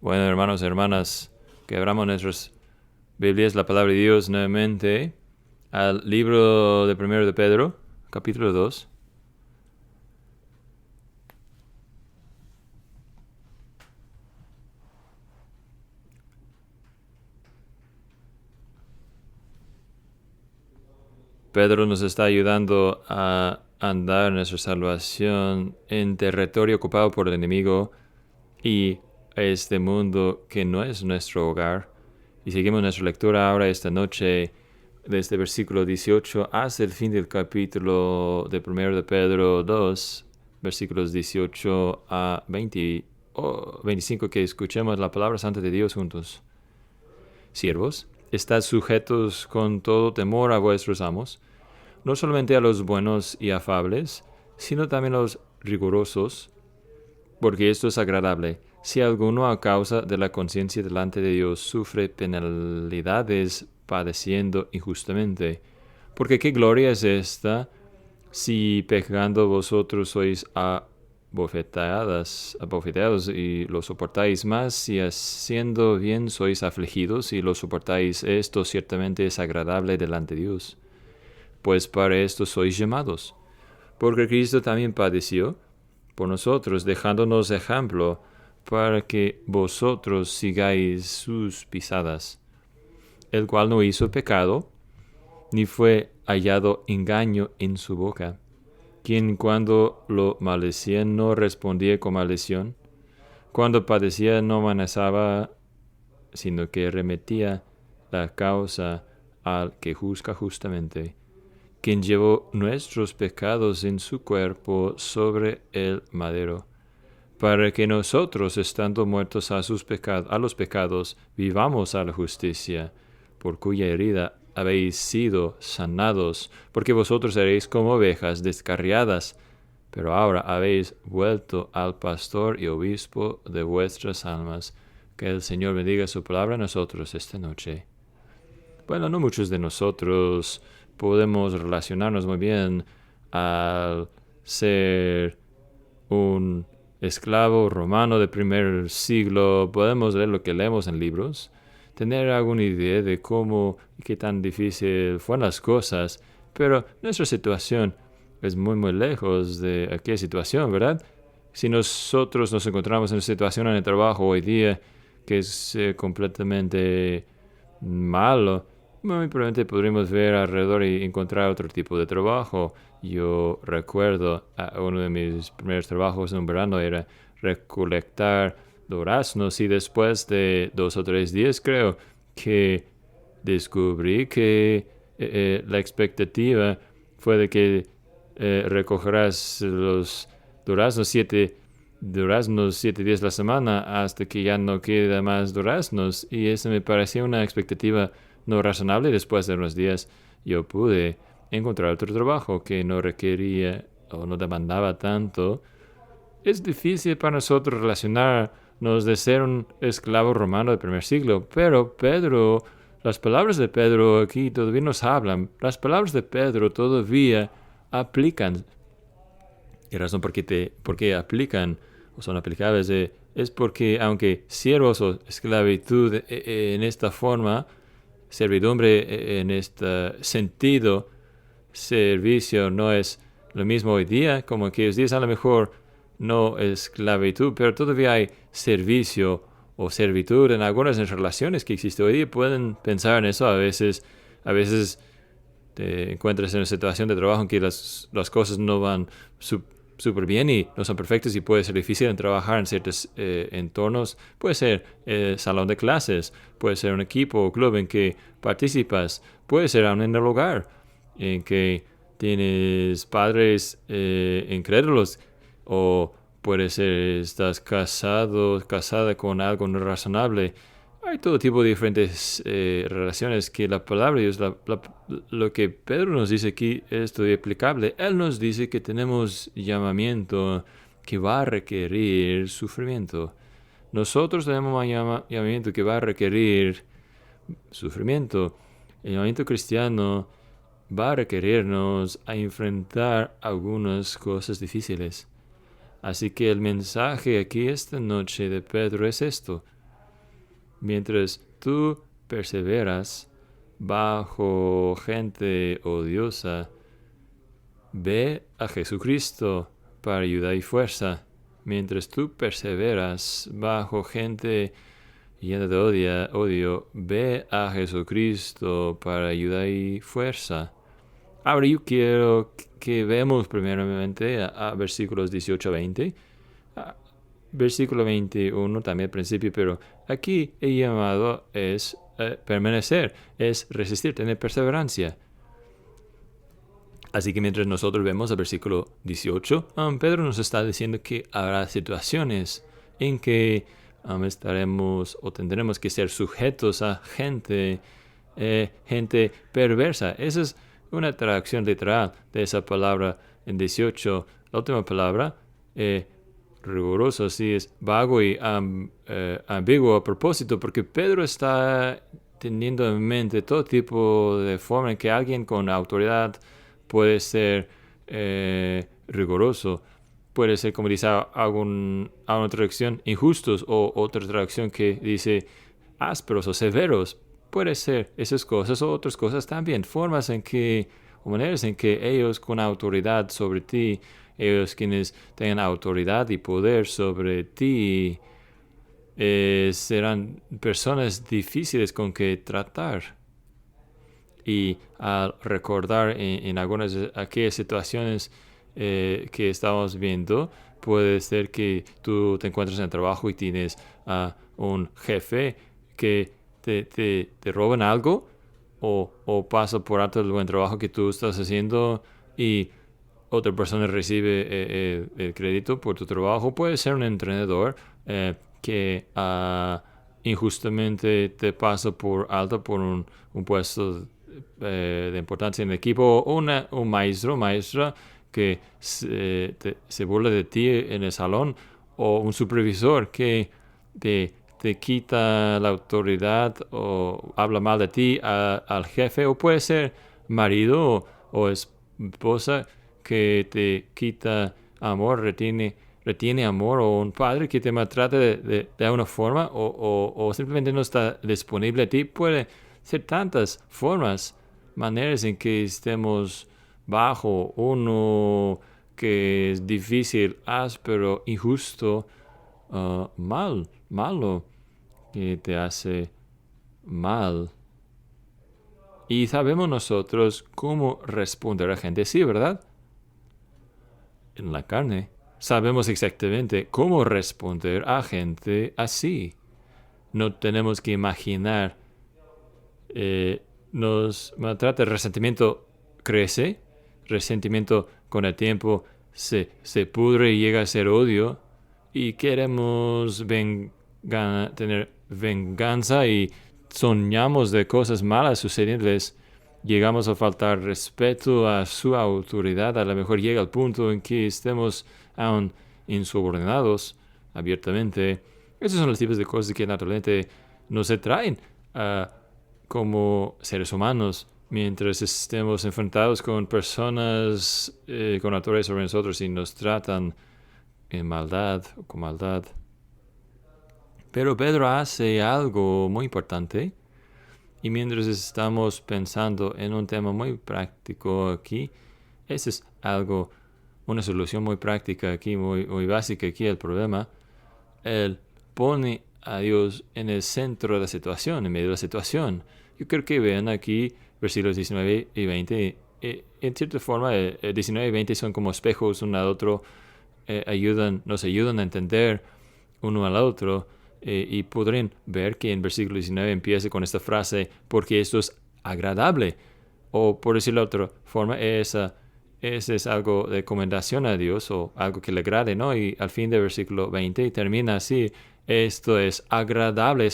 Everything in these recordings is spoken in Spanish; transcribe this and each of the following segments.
Bueno, hermanos y hermanas, que abramos nuestras Biblias, la palabra de Dios nuevamente, al libro de Primero de Pedro, capítulo 2. Pedro nos está ayudando a andar en nuestra salvación en territorio ocupado por el enemigo y este mundo que no es nuestro hogar. Y seguimos nuestra lectura ahora esta noche desde versículo 18 hasta el fin del capítulo de 1 de Pedro 2, versículos 18 a 25, que escuchemos la palabra santa de Dios juntos. Siervos, estad sujetos con todo temor a vuestros amos, no solamente a los buenos y afables, sino también a los rigurosos, porque esto es agradable. Si alguno a causa de la conciencia delante de Dios sufre penalidades padeciendo injustamente, porque qué gloria es esta si pecando vosotros sois abofeteados y lo soportáis, más si haciendo bien sois afligidos y lo soportáis, esto ciertamente es agradable delante de Dios. Pues para esto sois llamados, porque Cristo también padeció por nosotros, dejándonos ejemplo para que vosotros sigáis sus pisadas, el cual no hizo pecado, ni fue hallado engaño en su boca, quien cuando lo maldecían no respondía con maldición, cuando padecía no amenazaba, sino que remetía la causa al que juzga justamente, quien llevó nuestros pecados en su cuerpo sobre el madero, para que nosotros, estando muertos a los pecados, vivamos a la justicia, por cuya herida habéis sido sanados, porque vosotros seréis como ovejas descarriadas, pero ahora habéis vuelto al pastor y obispo de vuestras almas. Que el Señor bendiga su palabra a nosotros esta noche. Bueno, no muchos de nosotros podemos relacionarnos muy bien al ser un esclavo romano del primer siglo. Podemos leer lo que leemos en libros, tener alguna idea de cómo y qué tan difícil fueron las cosas, pero nuestra situación es muy lejos de aquella situación, ¿verdad? Si nosotros nos encontramos en una situación en el trabajo hoy día que es completamente malo, muy probablemente podríamos ver alrededor y encontrar otro tipo de trabajo. Yo recuerdo uno de mis primeros trabajos en un verano era recolectar duraznos y después de 2 o 3 días creo que descubrí que la expectativa fue de que recogerás los duraznos 7 días a la semana hasta que ya no queda más duraznos, y eso me parecía una expectativa no razonable. Después de unos días yo pude encontrar otro trabajo que no requería o no demandaba tanto. Es difícil para nosotros relacionarnos de ser un esclavo romano del primer siglo, pero las palabras de Pedro aquí todavía nos hablan. Las palabras de Pedro todavía aplican. Y la razón por qué aplican o son aplicables es porque aunque siervos o esclavitud en esta forma, servidumbre en este sentido, servicio no es lo mismo hoy día, como aquellos días a lo mejor no esclavitud, pero todavía hay servicio o servitud en algunas relaciones que existen hoy día. Pueden pensar en eso. A veces te encuentras en una situación de trabajo en que las cosas no van súper bien y no son perfectas, y puede ser difícil en trabajar en ciertos entornos. Puede ser salón de clases, puede ser un equipo o club en que participas, puede ser aún en el hogar en que tienes padres incrédulos, o puede ser estás casada con algo no razonable. Hay todo tipo de diferentes relaciones que la palabra de Dios, lo que Pedro nos dice aquí es todavía aplicable. Él nos dice que tenemos llamamiento que va a requerir sufrimiento. Nosotros tenemos un llamamiento que va a requerir sufrimiento. El llamamiento cristiano va a requerirnos a enfrentar algunas cosas difíciles. Así que el mensaje aquí esta noche de Pedro es esto. Mientras tú perseveras bajo gente odiosa, ve a Jesucristo para ayuda y fuerza. Mientras tú perseveras bajo gente llena de odio, ve a Jesucristo para ayuda y fuerza. Ahora yo quiero que veamos primeramente a versículos 18 a 20. Versículo 21 también al principio, pero aquí el llamado es permanecer, es resistir, tener perseverancia. Así que mientras nosotros vemos el versículo 18, Pedro nos está diciendo que habrá situaciones en que estaremos o tendremos que ser sujetos a gente perversa. Esa es una traducción literal de esa palabra en 18. La última palabra, riguroso, sí, es vago y ambiguo a propósito, porque Pedro está teniendo en mente todo tipo de forma en que alguien con autoridad puede ser riguroso. Puede ser, como dice una traducción, injustos, o otra traducción que dice ásperos o severos. Puede ser esas cosas o otras cosas también. Formas en que, o maneras en que ellos con autoridad sobre ti, ellos quienes tengan autoridad y poder sobre ti, serán personas difíciles con que tratar. Y al recordar en algunas de aquellas situaciones que estamos viendo, puede ser que tú te encuentres en el trabajo y tienes a un jefe que te roban algo o pasa por alto el buen trabajo que tú estás haciendo y otra persona recibe el crédito por tu trabajo. Puede ser un entrenador que injustamente te pasa por alto por un puesto de importancia en el equipo, o un maestra que se burla de ti en el salón, o un supervisor que te quita la autoridad o habla mal de ti al jefe, o puede ser marido o esposa que te quita amor, retiene amor, o un padre que te maltrata de alguna forma o simplemente no está disponible a ti. Puede ser tantas formas, maneras en que estemos bajo uno que es difícil, áspero, injusto, malo, que te hace mal. Y sabemos nosotros cómo responder a gente así, ¿verdad? En la carne sabemos exactamente cómo responder a gente así. No tenemos que imaginar. Nos maltrata, el resentimiento crece, resentimiento con el tiempo se pudre y llega a ser odio, y queremos tener venganza y soñamos de cosas malas sucediéndoles. Llegamos a faltar respeto a su autoridad. A lo mejor llega el punto en que estemos aún insubordinados abiertamente. Esos son los tipos de cosas que naturalmente nos atraen como seres humanos mientras estemos enfrentados con personas con autoridad sobre nosotros y nos tratan en maldad o con maldad. Pero Pedro hace algo muy importante, y mientras estamos pensando en un tema muy práctico aquí, ese es una solución muy práctica aquí, muy básica aquí al problema. Él pone a Dios en el centro de la situación, en medio de la situación. Yo creo que vean aquí versículos 19 y 20. En cierta forma, 19 y 20 son como espejos uno al otro, nos ayudan a entender uno al otro. Y podrían ver que en versículo 19 empieza con esta frase, porque esto es agradable. O por decirlo de otra forma, ese es algo de recomendación a Dios o algo que le agrade, ¿no? Y al fin del versículo 20 termina así: esto es agradable,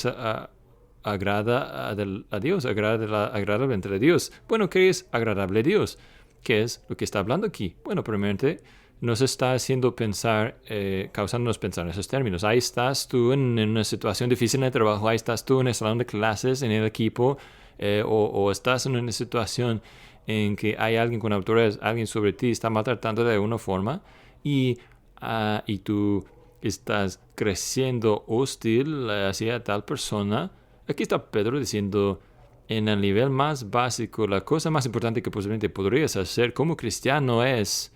agrada a Dios, agradable entre Dios. Bueno, ¿qué es agradable a Dios? ¿Qué es lo que está hablando aquí? Bueno, primeramente nos está haciendo pensar, causándonos pensar en esos términos. Ahí estás tú en una situación difícil en el trabajo, ahí estás tú en el salón de clases, en el equipo, o estás en una situación en que hay alguien con autoridad, alguien sobre ti está maltratando de alguna forma, y tú estás creciendo hostil hacia tal persona. Aquí está Pedro diciendo, en el nivel más básico, la cosa más importante que posiblemente podrías hacer como cristiano es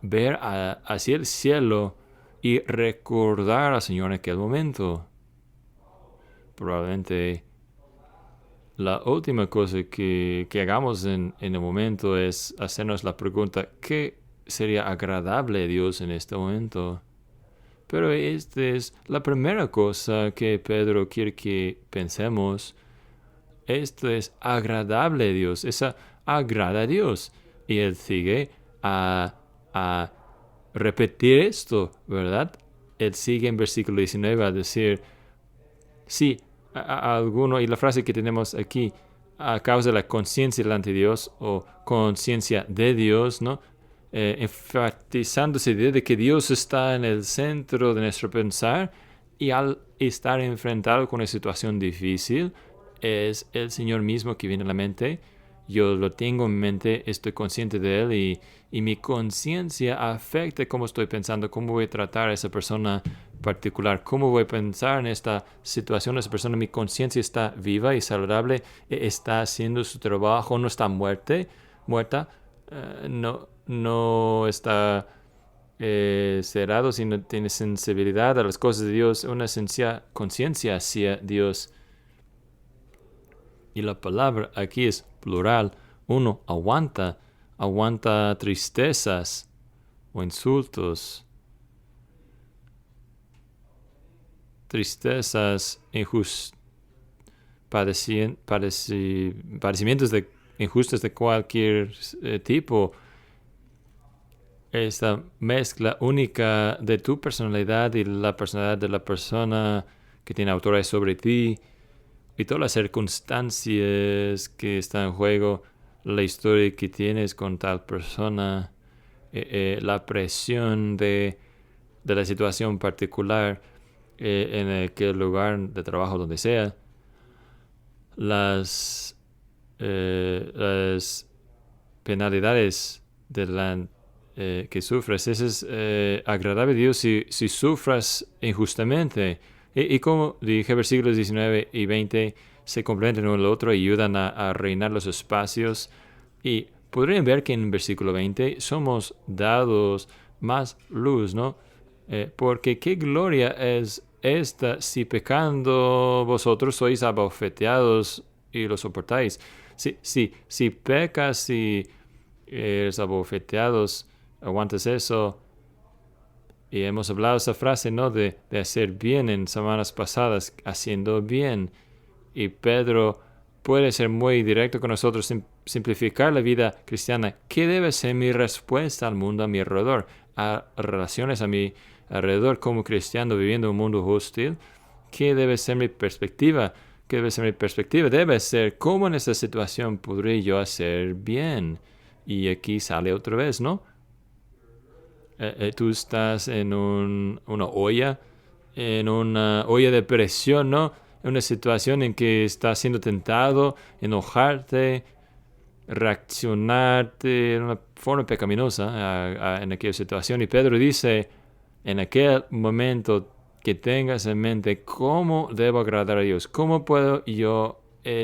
ver hacia el cielo y recordar al Señor en aquel momento. Probablemente la última cosa que hagamos en el momento es hacernos la pregunta, ¿qué sería agradable a Dios en este momento? Pero esta es la primera cosa que Pedro quiere que pensemos. Esto es agradable a Dios. Esa agrada a Dios. Y él sigue a repetir esto, ¿verdad? Él sigue en versículo 19 a decir, sí, alguno, y la frase que tenemos aquí, a causa de la conciencia delante de Dios o conciencia de Dios, ¿no? Enfatizando esa idea de que Dios está en el centro de nuestro pensar y al estar enfrentado con una situación difícil, es el Señor mismo que viene a la mente. Yo lo tengo en mente, estoy consciente de Él y mi conciencia afecta cómo estoy pensando, cómo voy a tratar a esa persona particular, cómo voy a pensar en esta situación. Esa persona, mi conciencia está viva y saludable, está haciendo su trabajo, no está muerta, no está cerrado, sino tiene sensibilidad a las cosas de Dios, una conciencia hacia Dios. Y la palabra aquí es plural. Uno aguanta tristezas o insultos, tristezas, padecimientos injustos de cualquier tipo. Esta mezcla única de tu personalidad y la personalidad de la persona que tiene autoridad sobre ti y todas las circunstancias que están en juego, la historia que tienes con tal persona, la presión de la situación particular en aquel lugar de trabajo donde sea, las penalidades que sufres. Eso es agradable a Dios si sufras injustamente. Y como dije, versículos 19 y 20 se complementan uno al otro y ayudan a reinar los espacios. Y podrían ver que en versículo 20 somos dados más luz, ¿no? Porque qué gloria es esta si pecando vosotros sois abofeteados y lo soportáis. Si pecas y eres abofeteados, aguantas eso. Y hemos hablado esa frase, ¿no? De hacer bien en semanas pasadas, haciendo bien. Y Pedro puede ser muy directo con nosotros, simplificar la vida cristiana. ¿Qué debe ser mi respuesta al mundo a mi alrededor? A relaciones a mi alrededor como cristiano viviendo en un mundo hostil. ¿Qué debe ser mi perspectiva? ¿Qué debe ser mi perspectiva? Debe ser cómo en esta situación podré yo hacer bien. Y aquí sale otra vez, ¿no? Tú estás en una olla de presión, ¿no? En una situación en que estás siendo tentado, enojarte, reaccionarte de una forma pecaminosa en aquella situación. Y Pedro dice, en aquel momento que tengas en mente cómo debo agradar a Dios, cómo puedo yo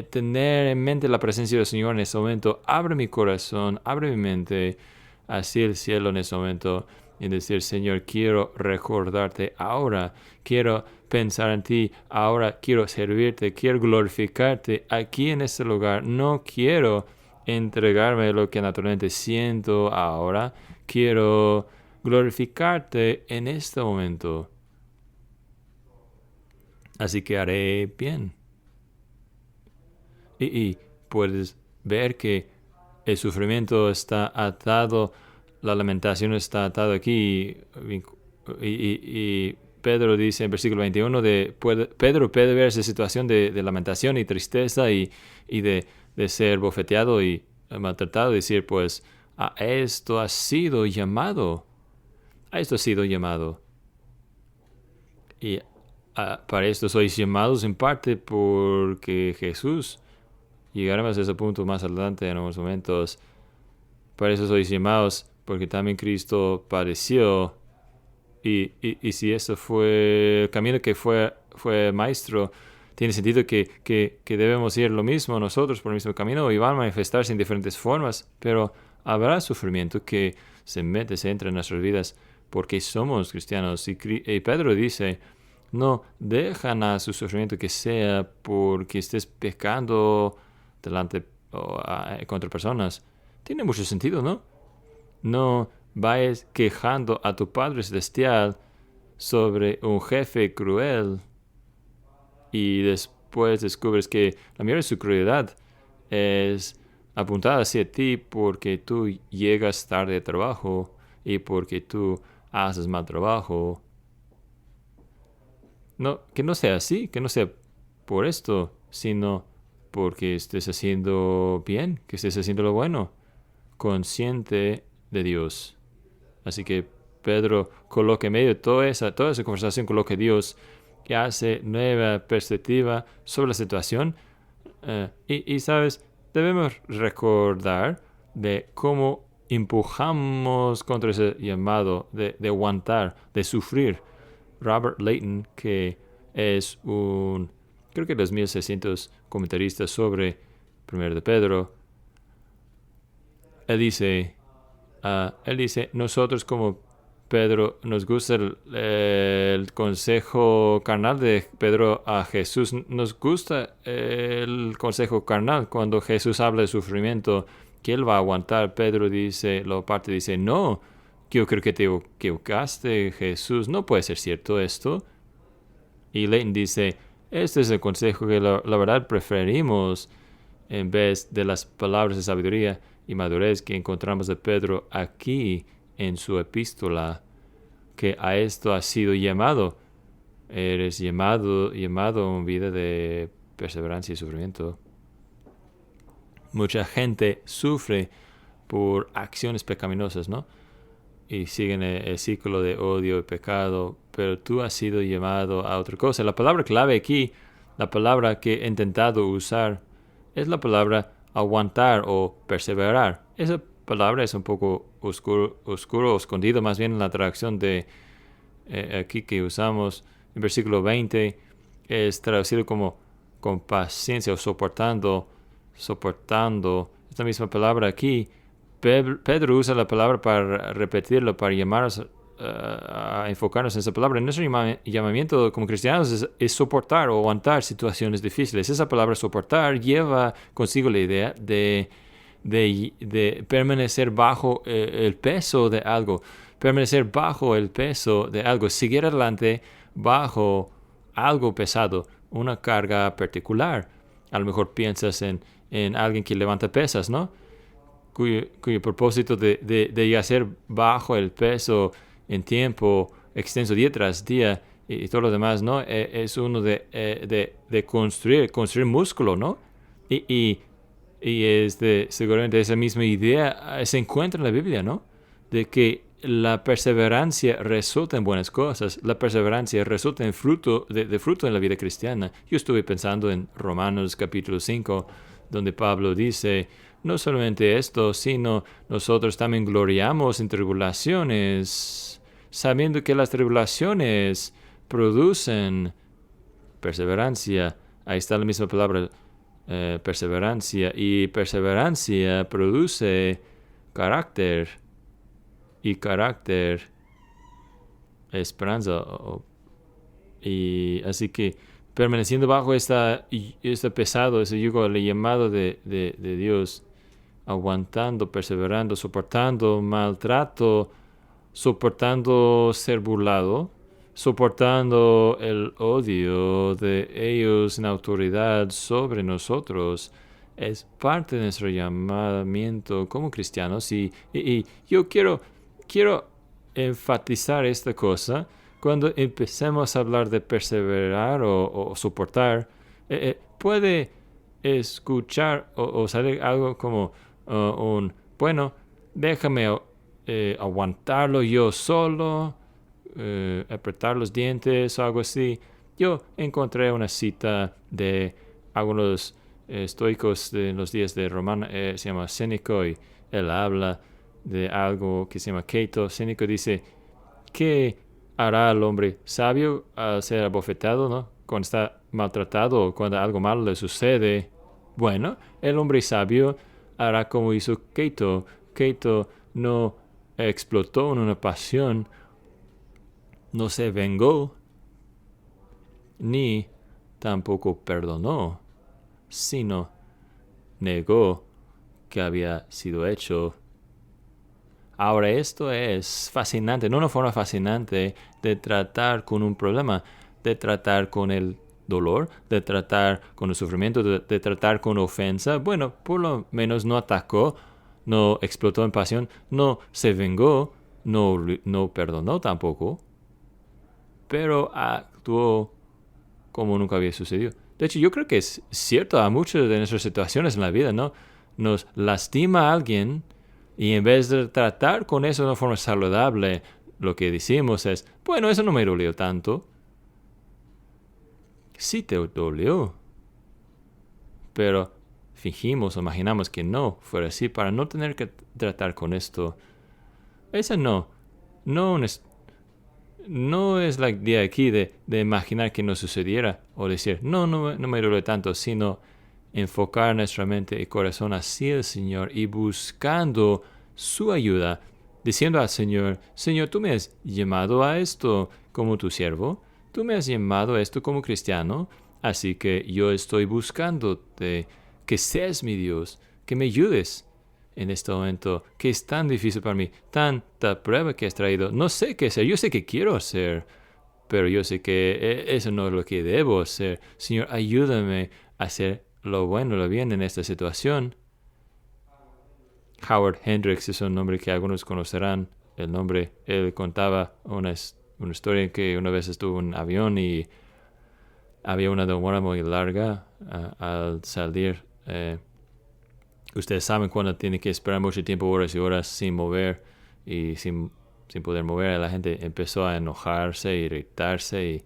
tener en mente la presencia del Señor en ese momento. Abre mi corazón, abre mi mente hacia el cielo en ese momento y decir, Señor, quiero recordarte ahora, quiero pensar en ti ahora, quiero servirte, quiero glorificarte aquí en este lugar. No quiero entregarme lo que naturalmente siento ahora, quiero glorificarte en este momento. Así que haré bien. Y puedes ver que el sufrimiento está atado, la lamentación está atada aquí. Y Pedro dice en versículo 21, Pedro puede ver esa situación de lamentación y tristeza y de ser bofeteado y maltratado, y decir, pues, a esto ha sido llamado. A esto ha sido llamado. Y para esto sois llamados en parte porque Jesús, llegaremos a ese punto más adelante en unos momentos, para eso sois llamados porque también Cristo padeció Y si eso fue el camino que fue maestro, tiene sentido que debemos ir lo mismo nosotros por el mismo camino y van a manifestarse en diferentes formas, pero habrá sufrimiento que se entra en nuestras vidas porque somos cristianos. Y Pedro dice, no dejan a su sufrimiento que sea porque estés pecando delante contra personas. Tiene mucho sentido, ¿no? No vayas quejando a tu Padre Celestial sobre un jefe cruel y después descubres que la mayoría de su crueldad es apuntada hacia ti porque tú llegas tarde de trabajo y porque tú haces mal trabajo. No, que no sea así, que no sea por esto, sino porque estés haciendo bien, que estés haciendo lo bueno, consciente de Dios. Así que Pedro coloca en medio de toda esa conversación, coloca a Dios que hace nueva perspectiva sobre la situación. Sabes, debemos recordar de cómo empujamos contra ese llamado de aguantar, de sufrir. Robert Leighton, que es creo que 2600 comentaristas sobre 1 de Pedro, él dice, nosotros como Pedro, nos gusta el consejo carnal de Pedro a Jesús. Nos gusta el consejo carnal cuando Jesús habla de sufrimiento, que él va a aguantar. Pedro dice, no, yo creo que te equivocaste, Jesús. No puede ser cierto esto. Y Leighton dice, este es el consejo que la verdad preferimos en vez de las palabras de sabiduría y madurez que encontramos de Pedro aquí en su epístola, que a esto has sido llamado. Eres llamado a una vida de perseverancia y sufrimiento. Mucha gente sufre por acciones pecaminosas, ¿no? Y siguen el ciclo de odio y pecado, pero tú has sido llamado a otra cosa. La palabra clave aquí, la palabra que he intentado usar, es la palabra aguantar o perseverar. Esa palabra es un poco oscuro o escondido más bien en la traducción de aquí que usamos en versículo 20, es traducido como con paciencia o soportando. Esta misma palabra aquí, Pedro usa la palabra para repetirlo, para llamarnos a enfocarnos en esa palabra. Nuestro llamamiento como cristianos es soportar o aguantar situaciones difíciles. Esa palabra soportar lleva consigo la idea de permanecer bajo el peso de algo, seguir adelante bajo algo pesado, una carga particular. A lo mejor piensas en alguien que levanta pesas, ¿no? Cuyo propósito de yacer bajo el peso en tiempo extenso, día tras día, y todo lo demás, ¿no? Es uno de construir músculo, ¿no? Y seguramente esa misma idea se encuentra en la Biblia, ¿no? De que la perseverancia resulta en buenas cosas, la perseverancia resulta en fruto en la vida cristiana. Yo estuve pensando en Romanos capítulo 5, donde Pablo dice, no solamente esto, sino nosotros también gloriamos en tribulaciones, sabiendo que las tribulaciones producen perseverancia. Ahí está la misma palabra, perseverancia. Y perseverancia produce carácter. Y carácter, esperanza. Y así que permaneciendo bajo este pesado, ese yugo, el llamado de Dios, aguantando, perseverando, soportando maltrato, soportando ser burlado, soportando el odio de ellos en autoridad sobre nosotros, es parte de nuestro llamamiento como cristianos. Y yo quiero enfatizar esta cosa. Cuando empecemos a hablar de perseverar o soportar, puede escuchar o salir algo como bueno, déjame aguantarlo yo solo, apretar los dientes o algo así. Yo encontré una cita de algunos estoicos de los días de Romano, se llama Séneco, y él habla de algo que se llama Keito. Séneco dice que hará al hombre sabio al ser abofeteado, ¿no? Cuando está maltratado o cuando algo malo le sucede. Bueno, el hombre sabio hará como hizo Keito. Keito no explotó en una pasión, no se vengó, ni tampoco perdonó, sino negó que había sido hecho. Ahora, esto es fascinante, no una forma fascinante de tratar con un problema, de tratar con el dolor, de tratar con el sufrimiento, de tratar con ofensa. Bueno, por lo menos no atacó, no explotó en pasión, no se vengó, no perdonó tampoco, pero actuó como nunca había sucedido. De hecho, yo creo que es cierto a muchas de nuestras situaciones en la vida, ¿no? Nos lastima a alguien y en vez de tratar con eso de una forma saludable, lo que decimos es, bueno, eso no me dolió tanto. Sí te dolió, pero fingimos o imaginamos que no fuera así para no tener que tratar con esto. Esa no es la idea aquí de imaginar que no sucediera o decir, no me duele tanto, sino enfocar nuestra mente y corazón hacia el Señor y buscando su ayuda, diciendo al Señor, Señor, tú me has llamado a esto como tu siervo, tú me has llamado a esto como cristiano, así que yo estoy buscándote, que seas mi Dios, que me ayudes en este momento que es tan difícil para mí, tanta prueba que has traído. No sé qué hacer, yo sé que quiero hacer, pero yo sé que eso no es lo que debo hacer. Señor, ayúdame a hacer lo bueno, lo bien en esta situación. Howard Hendricks es un nombre que algunos conocerán. El nombre, él contaba una historia en que una vez estuvo en un avión y había una demora muy larga al salir. Ustedes saben cuando tiene que esperar mucho tiempo, horas y horas sin mover y sin poder mover. La gente empezó a enojarse, irritarse y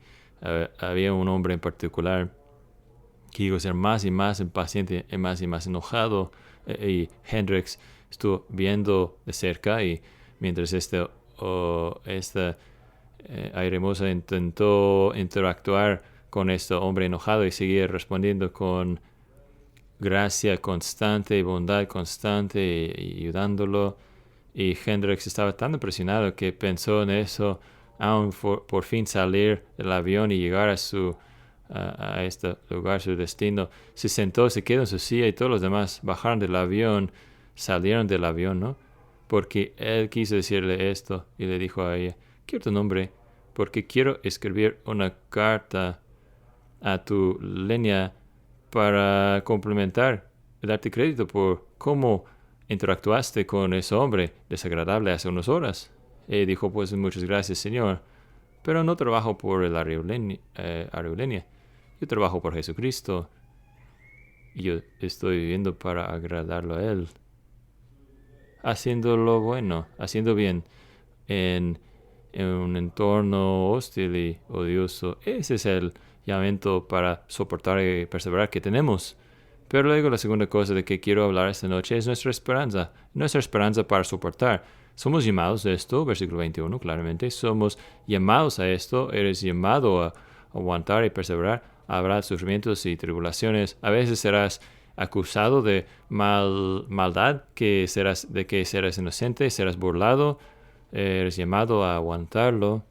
había un hombre en particular que iba a ser más y más impaciente y más enojado. Y Hendrix estuvo viendo de cerca y mientras esta hermosa intentó interactuar con este hombre enojado y seguía respondiendo con gracia constante y bondad constante y ayudándolo. Y Hendrix estaba tan impresionado que pensó en eso, aún por fin salir del avión y llegar a este lugar, su destino. Se sentó, se quedó en su silla y todos los demás bajaron del avión, salieron del avión, ¿no? Porque él quiso decirle esto y le dijo a ella, quiero tu nombre porque quiero escribir una carta a tu línea para complementar, darte crédito por cómo interactuaste con ese hombre desagradable hace unas horas. Y dijo, pues muchas gracias, Señor, pero no trabajo por el aerolínea. Yo trabajo por Jesucristo y yo estoy viviendo para agradarlo a Él, haciendo lo bueno, haciendo bien en un entorno hostil y odioso. Ese es el llamamiento para soportar y perseverar que tenemos. Pero luego la segunda cosa de que quiero hablar esta noche es nuestra esperanza para soportar. Somos llamados a esto, versículo 21, claramente, somos llamados a esto, eres llamado a aguantar y perseverar. Habrá sufrimientos y tribulaciones, a veces serás acusado de maldad, de que serás inocente, serás burlado, eres llamado a aguantarlo.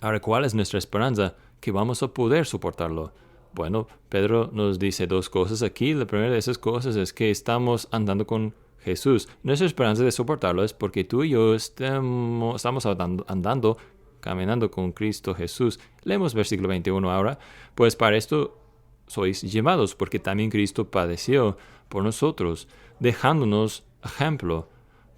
Ahora, ¿cuál es nuestra esperanza? Que vamos a poder soportarlo. Bueno, Pedro nos dice dos cosas aquí. La primera de esas cosas es que estamos andando con Jesús. Nuestra esperanza de soportarlo es porque tú y yo estamos andando, caminando con Cristo Jesús. Leemos versículo 21 ahora. Pues para esto sois llamados, porque también Cristo padeció por nosotros, dejándonos ejemplo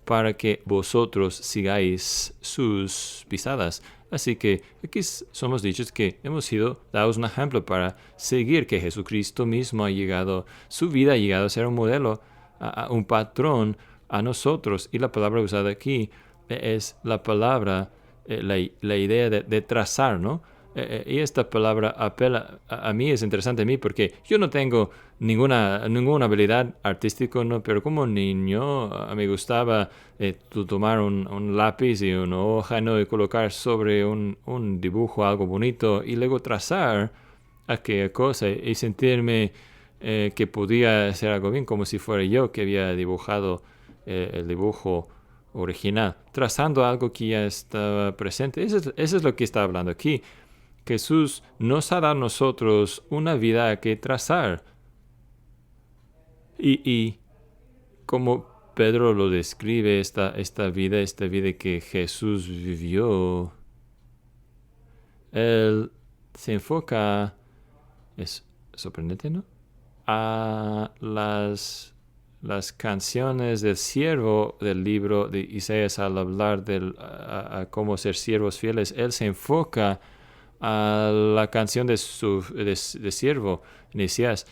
para que vosotros sigáis sus pisadas. Así que aquí somos dichos que hemos sido dados un ejemplo para seguir, que Jesucristo mismo su vida ha llegado a ser un modelo, un patrón a nosotros. Y la palabra usada aquí es la palabra, la idea de trazar, ¿no? y esta palabra apela a mí, es interesante a mí porque yo no tengo ninguna habilidad artística, ¿no? Pero como niño me gustaba tomar un lápiz y una hoja, ¿no? Y colocar sobre un dibujo algo bonito y luego trazar aquella cosa y sentirme que podía hacer algo bien, como si fuera yo que había dibujado el dibujo original, trazando algo que ya estaba presente. Eso es lo que está hablando aquí. Jesús nos ha dado a nosotros una vida que trazar. Y como Pedro lo describe, esta vida que Jesús vivió, él se enfoca, es sorprendente, ¿no? A las canciones del siervo del libro de Isaías al hablar a cómo ser siervos fieles. Él se enfoca a la canción de siervo en Isaías.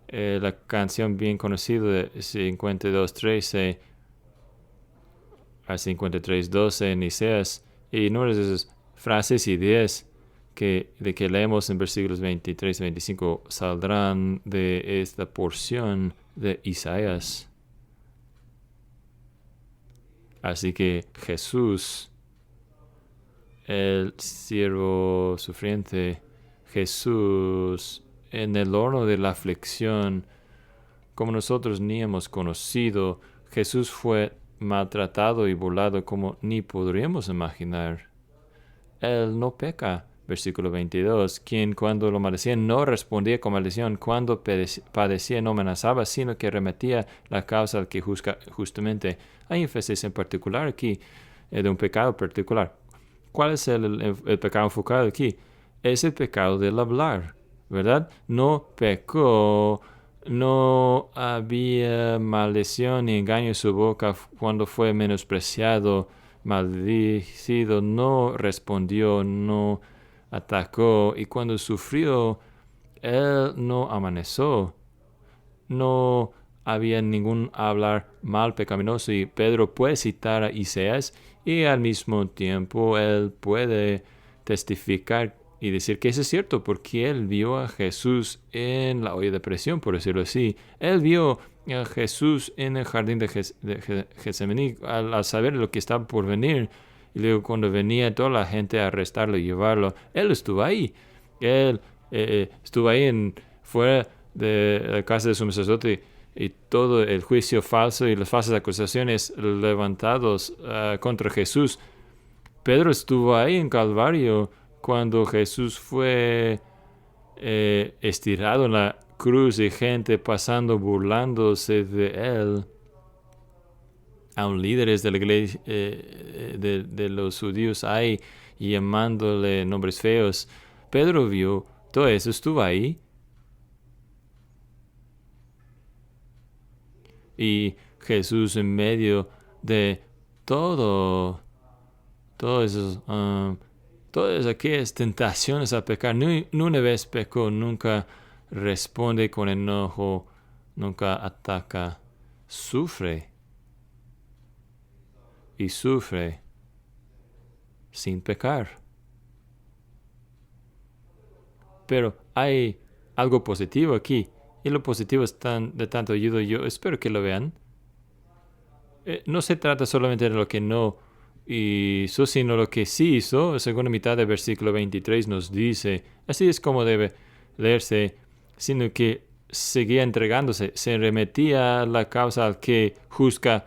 La canción bien conocida de 52:13 a 53:12 en Isaías, y una de esas frases y ideas de que leemos en versículos 23 y 25 saldrán de esta porción de Isaías. Así que Jesús, el siervo sufriente, Jesús en el horno de la aflicción, como nosotros ni hemos conocido, Jesús fue maltratado y burlado como ni podríamos imaginar. Él no peca. Versículo 22, quien cuando lo maldecían no respondía con maldición, cuando padecía no amenazaba, sino que remetía la causa al que juzga justamente. Hay énfasis en particular aquí de un pecado particular. ¿Cuál es el pecado enfocado aquí? Es el pecado del hablar, ¿verdad? No pecó, no había maldición ni engaño en su boca cuando fue menospreciado, maldecido, no respondió, no atacó, y cuando sufrió, él no amaneció, no había ningún hablar mal pecaminoso, y Pedro puede citar a Isaías y al mismo tiempo él puede testificar y decir que eso es cierto porque él vio a Jesús en la olla de presión, por decirlo así. Él vio a Jesús en el jardín de Getsemaní al saber lo que estaba por venir. Y luego cuando venía toda la gente a arrestarlo y llevarlo, él estuvo ahí. Él estuvo ahí fuera de la casa de su sacerdote, y todo el juicio falso y las falsas acusaciones levantados contra Jesús. Pedro estuvo ahí en Calvario cuando Jesús fue estirado en la cruz y gente pasando burlándose de él. Aún líderes de la iglesia de los judíos ahí llamándole nombres feos. Pedro vio todo eso, estuvo ahí. Y Jesús en medio de todas aquellas tentaciones a pecar, ni una vez pecó, nunca responde con enojo, nunca ataca, sufre. Y sufre sin pecar. Pero hay algo positivo aquí. Y lo positivo es de tanto ayuda. Yo espero que lo vean. No se trata solamente de lo que no hizo, sino lo que sí hizo. La segunda mitad del versículo 23 nos dice, así es como debe leerse, sino que seguía entregándose, se remetía la causa al que juzga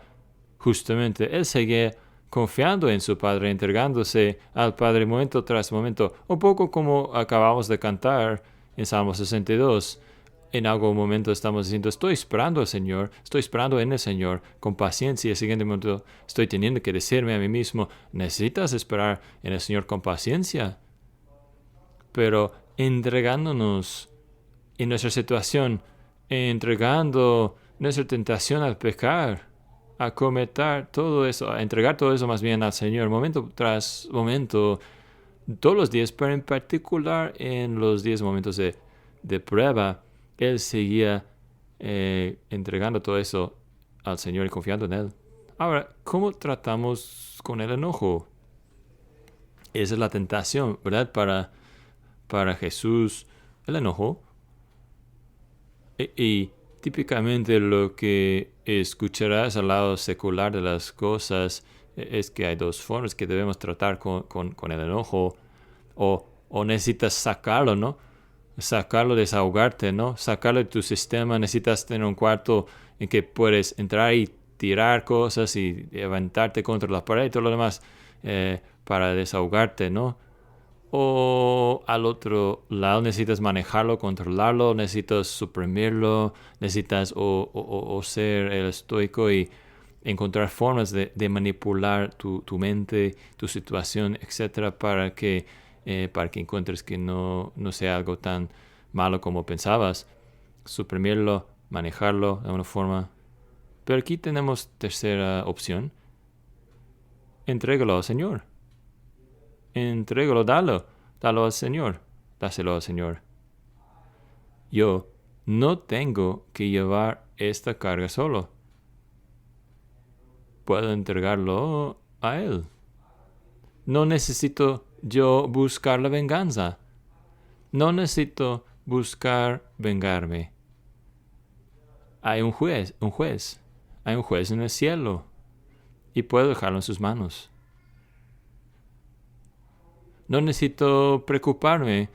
justamente. Él seguía confiando en su Padre, entregándose al Padre momento tras momento, un poco como acabamos de cantar en Salmo 62. En algún momento estamos diciendo, estoy esperando al Señor, estoy esperando en el Señor, con paciencia. El siguiente momento estoy teniendo que decirme a mí mismo, necesitas esperar en el Señor con paciencia. Pero entregándonos en nuestra situación, entregando nuestra tentación al pecar, a cometer todo eso, a entregar todo eso más bien al Señor, momento tras momento, todos los días, pero en particular en los 10 momentos de prueba, él seguía entregando todo eso al Señor y confiando en Él. Ahora, ¿cómo tratamos con el enojo? Esa es la tentación, ¿verdad? Para Jesús, el enojo. Y típicamente lo que escucharás al lado secular de las cosas es que hay dos formas que debemos tratar con el enojo. O necesitas sacarlo, ¿no? Sacarlo, desahogarte, ¿no? Sacarlo de tu sistema. Necesitas tener un cuarto en que puedes entrar y tirar cosas y levantarte contra la pared y todo lo demás para desahogarte, ¿no? O al otro lado necesitas manejarlo, controlarlo, necesitas suprimirlo, necesitas o ser el estoico y encontrar formas de manipular tu mente, tu situación, etcétera, para que encuentres que no sea algo tan malo como pensabas. Suprimirlo, manejarlo de una forma. Pero aquí tenemos tercera opción. Entrégalo al Señor. Entrégalo, dalo al Señor, dáselo al Señor. Yo no tengo que llevar esta carga solo. Puedo entregarlo a Él. No necesito yo buscar la venganza. No necesito buscar vengarme. Hay un juez. Hay un juez en el cielo. Y puedo dejarlo en sus manos. No necesito preocuparme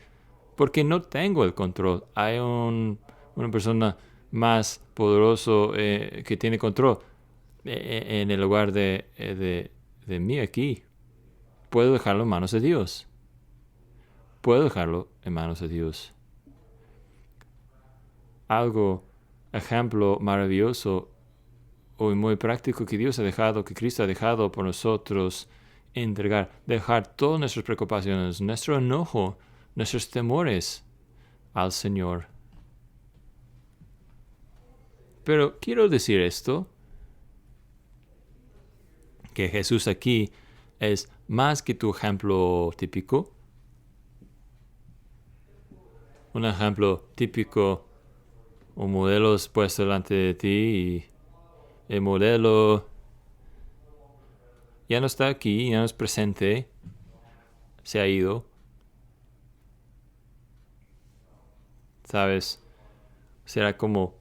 porque no tengo el control. Hay una persona más poderoso que tiene control en el lugar de mí aquí. Puedo dejarlo en manos de Dios. Puedo dejarlo en manos de Dios. Ejemplo maravilloso o muy práctico que Dios ha dejado, que Cristo ha dejado por nosotros, dejar todas nuestras preocupaciones, nuestro enojo, nuestros temores al Señor. Pero quiero decir esto, que Jesús aquí es más que tu ejemplo típico. Un ejemplo típico, un modelo es puesto delante de ti y el modelo ya no está aquí, ya no es presente, se ha ido. ¿Sabes? Será como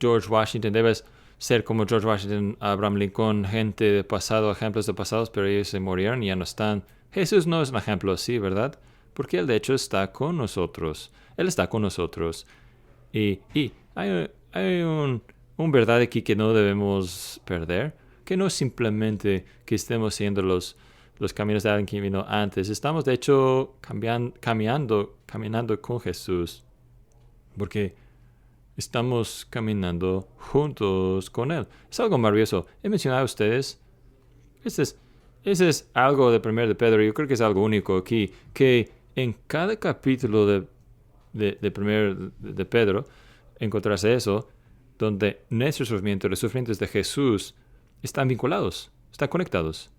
George Washington, debes ser como George Washington, Abraham Lincoln, gente de pasado, ejemplos de pasados, pero ellos se murieron y ya no están. Jesús no es un ejemplo así, ¿verdad? Porque Él de hecho está con nosotros. Él está con nosotros. Y hay un verdad aquí que no debemos perder, que no es simplemente que estemos siguiendo los caminos de alguien que vino antes. Estamos de hecho caminando con Jesús, porque estamos caminando juntos con Él. Es algo maravilloso. He mencionado a ustedes, ese es algo de 1 de Pedro, yo creo que es algo único aquí, que en cada capítulo de 1 de Pedro encontrarás eso, donde nuestro sufrimiento y los sufrimientos de Jesús están vinculados, están conectados.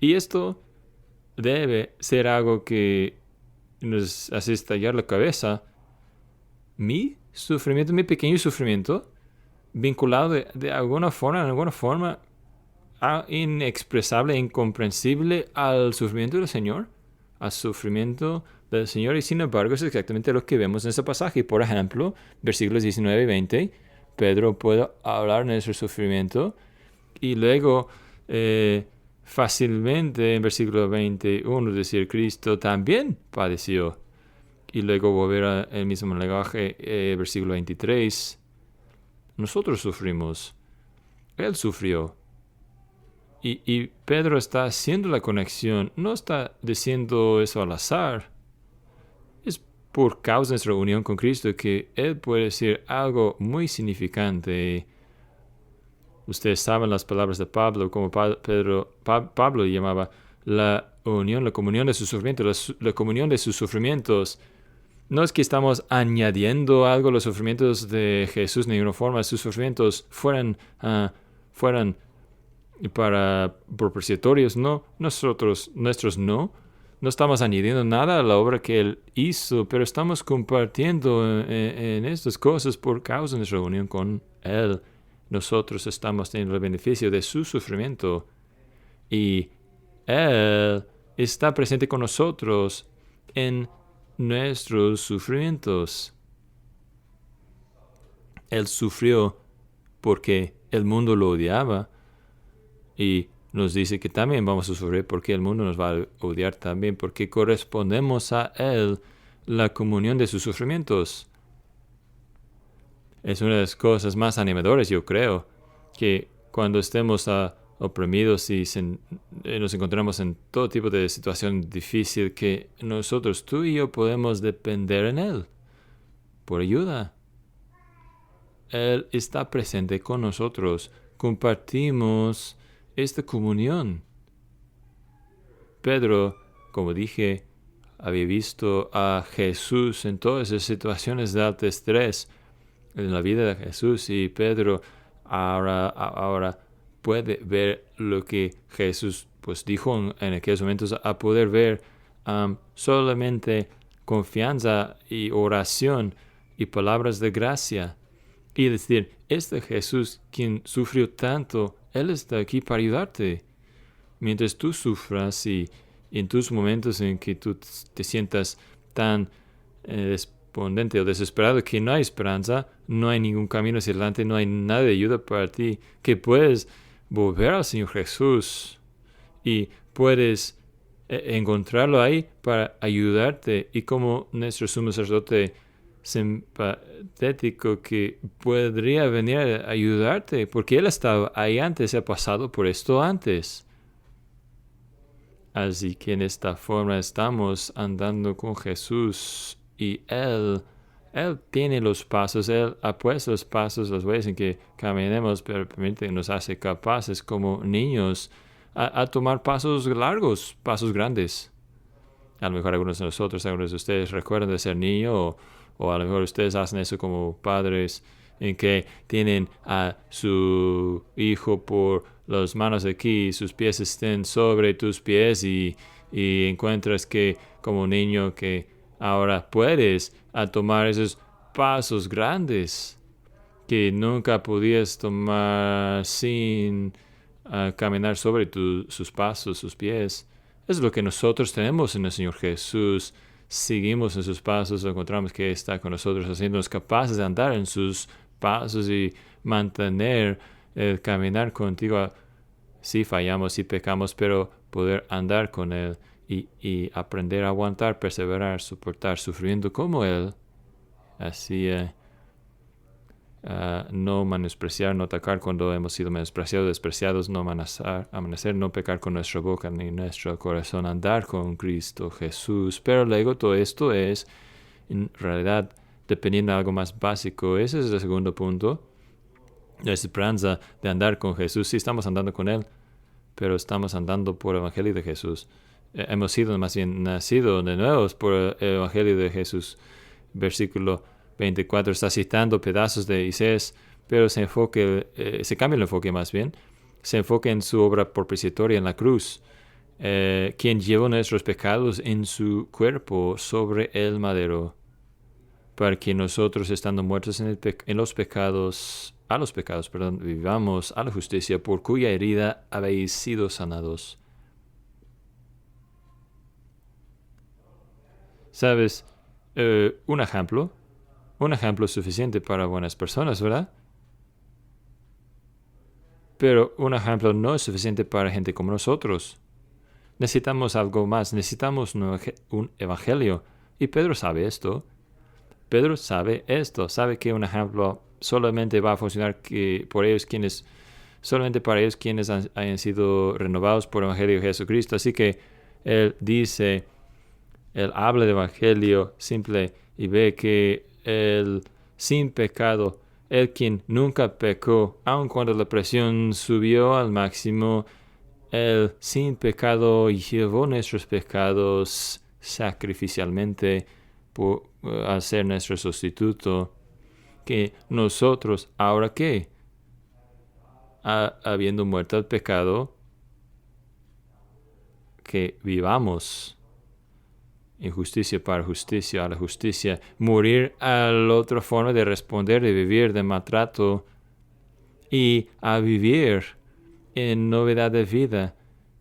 Y esto debe ser algo que nos hace estallar la cabeza. Mi sufrimiento, mi pequeño sufrimiento, vinculado de alguna forma inexpresable, incomprensible al sufrimiento del Señor, al sufrimiento del Señor. Y sin embargo es exactamente lo que vemos en ese pasaje. Por ejemplo, versículos 19 y 20, Pedro puede hablar de nuestro sufrimiento y luego fácilmente en versículo 21 decir Cristo también padeció. Y luego volver al mismo lenguaje, versículo 23. Nosotros sufrimos. Él sufrió. Y Pedro está haciendo la conexión. No está diciendo eso al azar. Es por causa de nuestra unión con Cristo que Él puede decir algo muy significante. Ustedes saben las palabras de Pablo, como Pablo llamaba la unión, la comunión de sus sufrimientos, la comunión de sus sufrimientos. No es que estamos añadiendo algo a los sufrimientos de Jesús, ni de una forma sus sufrimientos fueran propiciatorios, no. Nuestros no. No estamos añadiendo nada a la obra que Él hizo, pero estamos compartiendo en estas cosas por causa de nuestra unión con Él. Nosotros estamos teniendo el beneficio de su sufrimiento y Él está presente con nosotros en nuestros sufrimientos. Él sufrió porque el mundo lo odiaba y nos dice que también vamos a sufrir porque el mundo nos va a odiar también, porque correspondemos a Él la comunión de sus sufrimientos. Es una de las cosas más animadoras, yo creo, que cuando estemos oprimidos y nos encontramos en todo tipo de situación difícil, que nosotros, tú y yo, podemos depender en Él por ayuda. Él está presente con nosotros. Compartimos esta comunión. Pedro, como dije, había visto a Jesús en todas esas situaciones de alto estrés en la vida de Jesús, y Pedro ahora puede ver lo que Jesús pues dijo en aquellos momentos, a poder ver solamente confianza y oración y palabras de gracia. Y decir, este Jesús quien sufrió tanto, Él está aquí para ayudarte. Mientras tú sufras y en tus momentos en que tú te sientas tan despondente o desesperado que no hay esperanza, no hay ningún camino hacia adelante, no hay nada de ayuda para ti, que puedes volver al Señor Jesús y puedes encontrarlo ahí para ayudarte. Y como nuestro sumo sacerdote simpatético que podría venir a ayudarte, porque Él estaba ahí antes, ha pasado por esto antes. Así que en esta forma estamos andando con Jesús y Él tiene los pasos, Él ha puesto los pasos, las huellas en que caminemos, pero nos hace capaces como niños a tomar pasos largos, pasos grandes. A lo mejor algunos de nosotros, algunos de ustedes recuerdan de ser niño, o a lo mejor ustedes hacen eso como padres, en que tienen a su hijo por las manos aquí y sus pies estén sobre tus pies, y encuentras que como niño que ahora puedes tomar esos pasos grandes que nunca podías tomar sin caminar sobre sus pasos, sus pies. Es lo que nosotros tenemos en el Señor Jesús. Seguimos en sus pasos, encontramos que está con nosotros, haciéndonos capaces de andar en sus pasos y mantener el caminar contigo. Sí fallamos, sí pecamos, pero poder andar con Él y aprender a aguantar, perseverar, soportar, sufriendo como Él. Así no menospreciar, no atacar cuando hemos sido menospreciados, despreciados, no amanecer, no pecar con nuestra boca ni nuestro corazón, andar con Cristo Jesús. Pero luego todo esto es, en realidad, dependiendo de algo más básico. Ese es el segundo punto. La esperanza de andar con Jesús. Sí, estamos andando con Él, pero estamos andando por el Evangelio de Jesús. Hemos sido más bien nacidos de nuevo por el Evangelio de Jesús. Versículo 24 está citando pedazos de Isaías, pero se cambia el enfoque más bien. Se enfoca en su obra propiciatoria en la cruz, quien llevó nuestros pecados en su cuerpo sobre el madero, para que nosotros, estando muertos a los pecados, vivamos a la justicia, por cuya herida habéis sido sanados. ¿Sabes? Un ejemplo suficiente para buenas personas, ¿verdad? Pero un ejemplo no es suficiente para gente como nosotros. Necesitamos algo más, necesitamos un evangelio. Y Pedro sabe esto. Pedro sabe esto, sabe que un ejemplo solamente va a funcionar solamente para ellos quienes hayan sido renovados por el Evangelio de Jesucristo. Así que él habla de Evangelio simple y ve que el sin pecado, el quien nunca pecó, aun cuando la presión subió al máximo, el sin pecado llevó nuestros pecados sacrificialmente al ser nuestro sustituto. Que nosotros, ¿ahora qué? Habiendo muerto al pecado, que vivamos injusticia para justicia, a la justicia, morir a la otra forma de responder, de vivir, de maltrato, y a vivir en novedad de vida,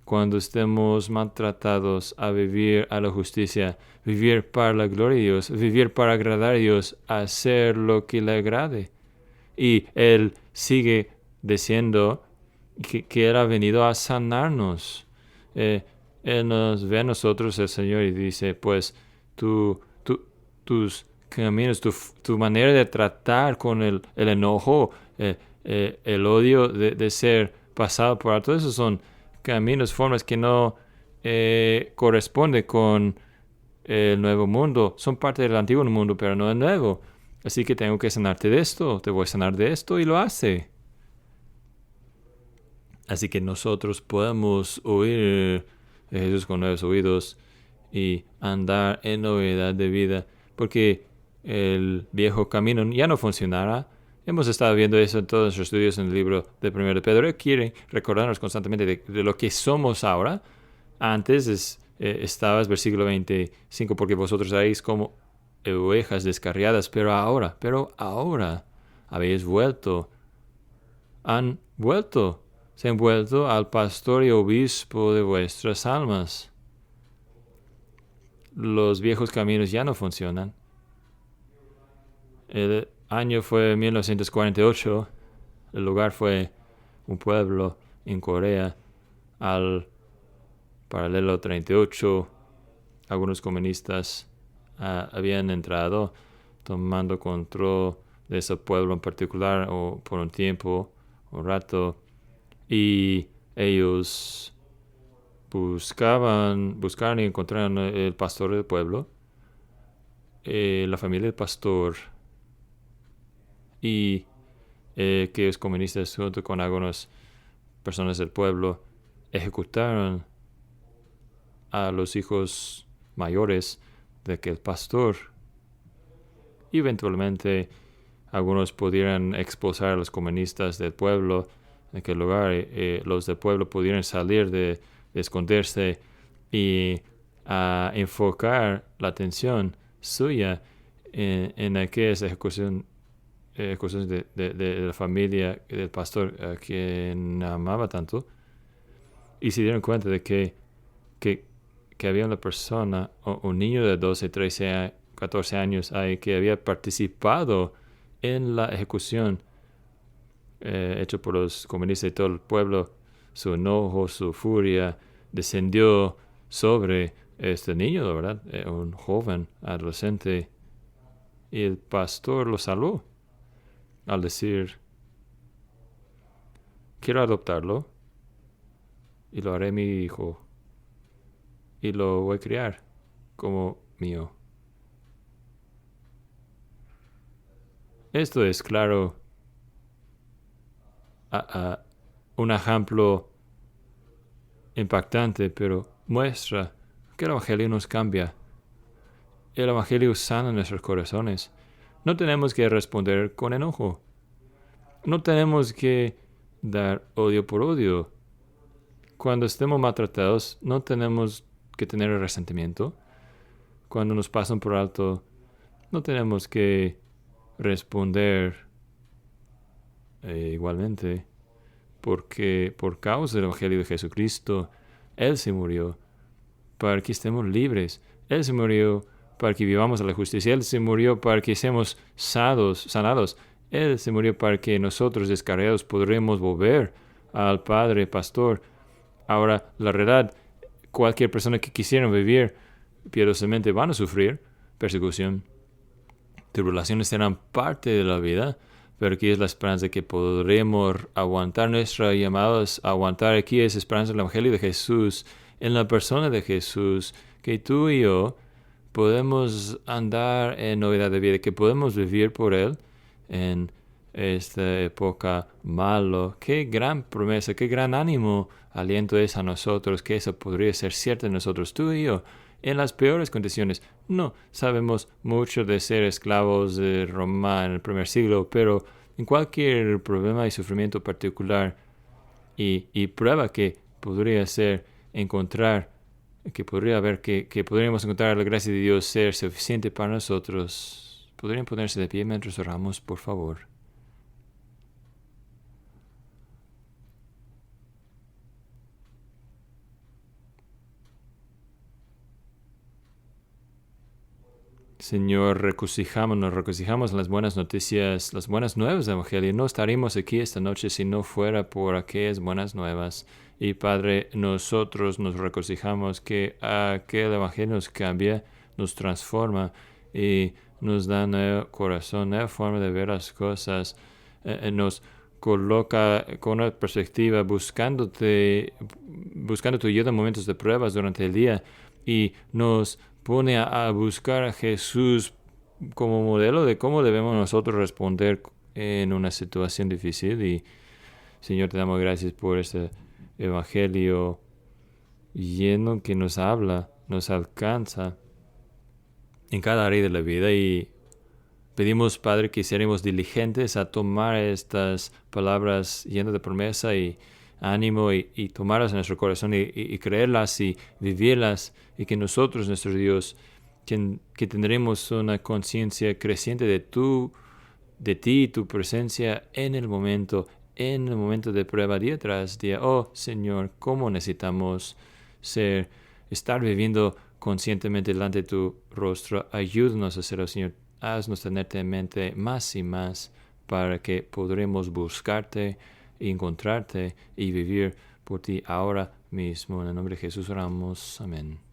cuando estemos maltratados, a vivir a la justicia, vivir para la gloria de Dios, vivir para agradar a Dios, hacer lo que le agrade. Y Él sigue diciendo que Él ha venido a sanarnos. Él nos ve a nosotros, el Señor, y dice, pues tus caminos, tu manera de tratar con el enojo, el odio de ser pasado por alto, esos son caminos, formas que no corresponden con el nuevo mundo. Son parte del antiguo mundo, pero no el nuevo. Así que tengo que sanarte de esto, te voy a sanar de esto, y lo hace. Así que nosotros podemos oír de Jesús con nuevos oídos y andar en novedad de vida, porque el viejo camino ya no funcionará. Hemos estado viendo eso en todos nuestros estudios en el libro de 1 de Pedro. Él quiere recordarnos constantemente de lo que somos ahora. Antes estabas, versículo 25, porque vosotros erais como ovejas descarriadas, pero ahora habéis vuelto. Se han vuelto al pastor y obispo de vuestras almas. Los viejos caminos ya no funcionan. El año fue 1948. El lugar fue un pueblo en Corea. Al paralelo 38, algunos comunistas habían entrado tomando control de ese pueblo en particular o por un tiempo o rato, y ellos buscaron y encontraron el pastor del pueblo, la familia del pastor, y aquellos comunistas junto con algunas personas del pueblo ejecutaron a los hijos mayores de aquel pastor. Y eventualmente algunos pudieran expulsar a los comunistas del pueblo de aquel lugar. Los del pueblo pudieran salir de esconderse y a enfocar la atención suya en aquellas ejecuciones de la familia del pastor a quien amaba tanto, y se dieron cuenta de que había una persona, un niño de 12, 13, 14 años ahí, que había participado en la ejecución hecho por los comunistas y todo el pueblo. Su enojo, su furia descendió sobre este niño, de verdad, un joven adolescente, y el pastor lo salvó al decir: quiero adoptarlo y lo haré mi hijo y lo voy a criar como mío. Esto es, claro, un ejemplo impactante, pero muestra que el Evangelio nos cambia. El Evangelio sana nuestros corazones. No tenemos que responder con enojo. No tenemos que dar odio por odio. Cuando estemos maltratados, no tenemos que tener resentimiento. Cuando nos pasan por alto, no tenemos que responder igualmente, porque por causa del Evangelio de Jesucristo, Él se murió para que estemos libres. Él se murió para que vivamos a la justicia. Él se murió para que seamos sanados. Él se murió para que nosotros, descarriados, podremos volver al Padre Pastor. Ahora, la verdad, cualquier persona que quisiera vivir piadosamente van a sufrir persecución. Tribulaciones serán parte de la vida, pero aquí es la esperanza de que podremos aguantar nuestras llamadas, aguantar aquí esa esperanza del Evangelio de Jesús, en la persona de Jesús, que tú y yo podemos andar en novedad de vida, que podemos vivir por Él en esta época malo. Qué gran promesa, qué gran ánimo, aliento es a nosotros, que eso podría ser cierto en nosotros, tú y yo, en las peores condiciones. No sabemos mucho de ser esclavos de Roma en el primer siglo, pero en cualquier problema y sufrimiento particular y prueba que podría ser que podríamos encontrar la gracia de Dios ser suficiente para nosotros. ¿Podrían ponerse de pie mientras oramos, por favor? Señor, nos regocijamos en las buenas noticias, las buenas nuevas del Evangelio. No estaríamos aquí esta noche si no fuera por aquellas buenas nuevas. Y Padre, nosotros nos regocijamos que aquel Evangelio nos cambia, nos transforma y nos da nuevo corazón, nueva forma de ver las cosas. Nos coloca con una perspectiva buscando tu ayuda en momentos de pruebas durante el día y nos pone a buscar a Jesús como modelo de cómo debemos nosotros responder en una situación difícil. Y Señor, te damos gracias por este Evangelio lleno que nos habla, nos alcanza en cada área de la vida, y pedimos, Padre, que seremos diligentes a tomar estas palabras llenas de promesa y ánimo y tomarlas en nuestro corazón y creerlas y vivirlas, y que nosotros, nuestro Dios, que tendremos una conciencia creciente de ti y tu presencia en el momento de prueba, día tras día. Oh Señor, cómo necesitamos estar viviendo conscientemente delante de tu rostro. Ayúdanos a hacerlo, Señor. Haznos tenerte en mente más y más para que podremos buscarte, encontrarte y vivir por ti ahora mismo. En el nombre de Jesús oramos. Amén.